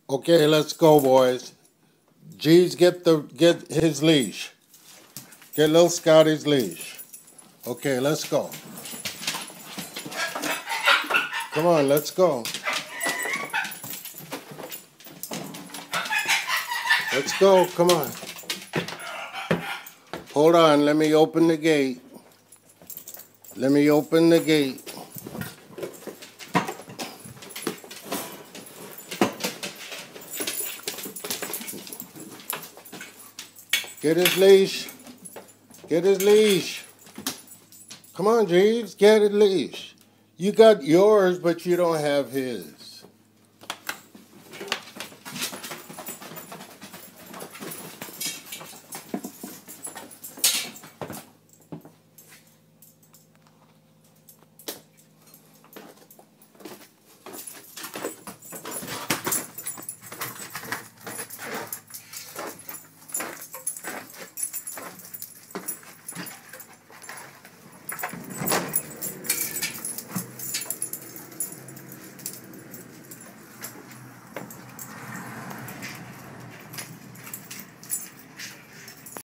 Okay, let's go, boys. Jeeves, get his leash. Get little Scotty's leash. Okay, let's go. Come on, let's go. Let's go. Come on. Hold on. Let me open the gate. Let me open the gate. Get his leash. Get his leash. Come on, Jeeves. Get his leash. You got yours, but you don't have his.